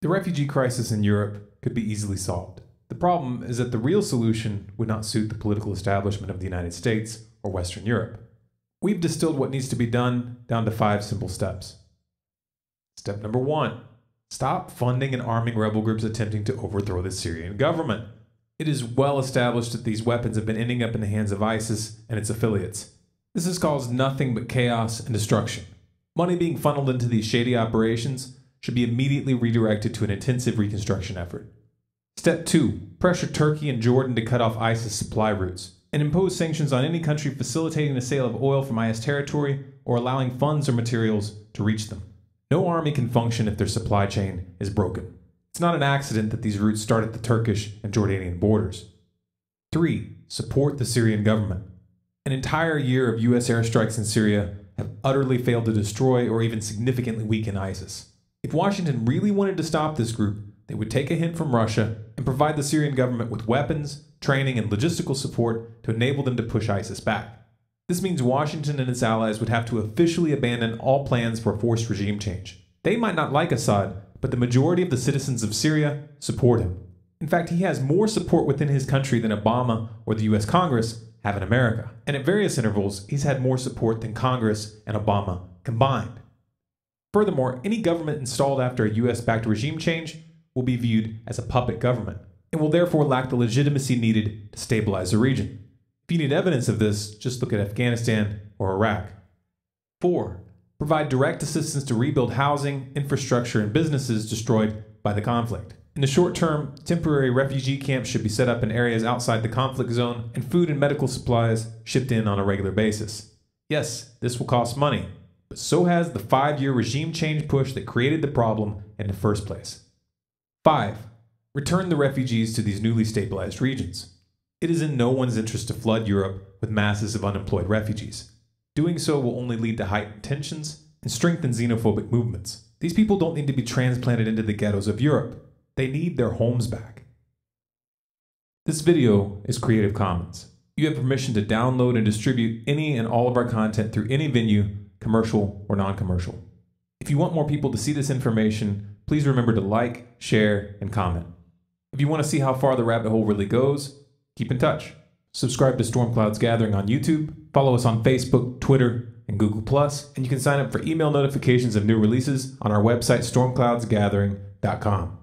The refugee crisis in Europe could be easily solved. The problem is that the real solution would not suit the political establishment of the United States or Western Europe. We've distilled what needs to be done down to 5 simple steps. Step number 1. Stop funding and arming rebel groups attempting to overthrow the Syrian government. It is well established that these weapons have been ending up in the hands of ISIS and its affiliates. This has caused nothing but chaos and destruction. Money being funneled into these shady operations should be immediately redirected to an intensive reconstruction effort. Step 2. Pressure Turkey and Jordan to cut off ISIS supply routes and impose sanctions on any country facilitating the sale of oil from IS territory or allowing funds or materials to reach them. No army can function if their supply chain is broken. It's not an accident that these routes start at the Turkish and Jordanian borders. 3. Support the Syrian government. An entire year of U.S. airstrikes in Syria have utterly failed to destroy or even significantly weaken ISIS. If Washington really wanted to stop this group, they would take a hint from Russia and provide the Syrian government with weapons, training, and logistical support to enable them to push ISIS back. This means Washington and its allies would have to officially abandon all plans for forced regime change. They might not like Assad, but the majority of the citizens of Syria support him. In fact, he has more support within his country than Obama or the US Congress have in America. And at various intervals, he's had more support than Congress and Obama combined. Furthermore, any government installed after a US-backed regime change will be viewed as a puppet government and will therefore lack the legitimacy needed to stabilize the region. If you need evidence of this, just look at Afghanistan or Iraq. 4. Provide direct assistance to rebuild housing, infrastructure, and businesses destroyed by the conflict. In the short term, temporary refugee camps should be set up in areas outside the conflict zone and food and medical supplies shipped in on a regular basis. Yes, this will cost money, but so has the 5-year regime change push that created the problem in the first place. 5. Return the refugees to these newly stabilized regions. It is in no one's interest to flood Europe with masses of unemployed refugees. Doing so will only lead to heightened tensions and strengthen xenophobic movements. These people don't need to be transplanted into the ghettos of Europe. They need their homes back. This video is Creative Commons. You have permission to download and distribute any and all of our content through any venue, commercial or non-commercial. If you want more people to see this information, please remember to like, share, and comment. If you want to see how far the rabbit hole really goes, keep in touch. Subscribe to Storm Clouds Gathering on YouTube, follow us on Facebook, Twitter, and Google+, and you can sign up for email notifications of new releases on our website stormcloudsgathering.com.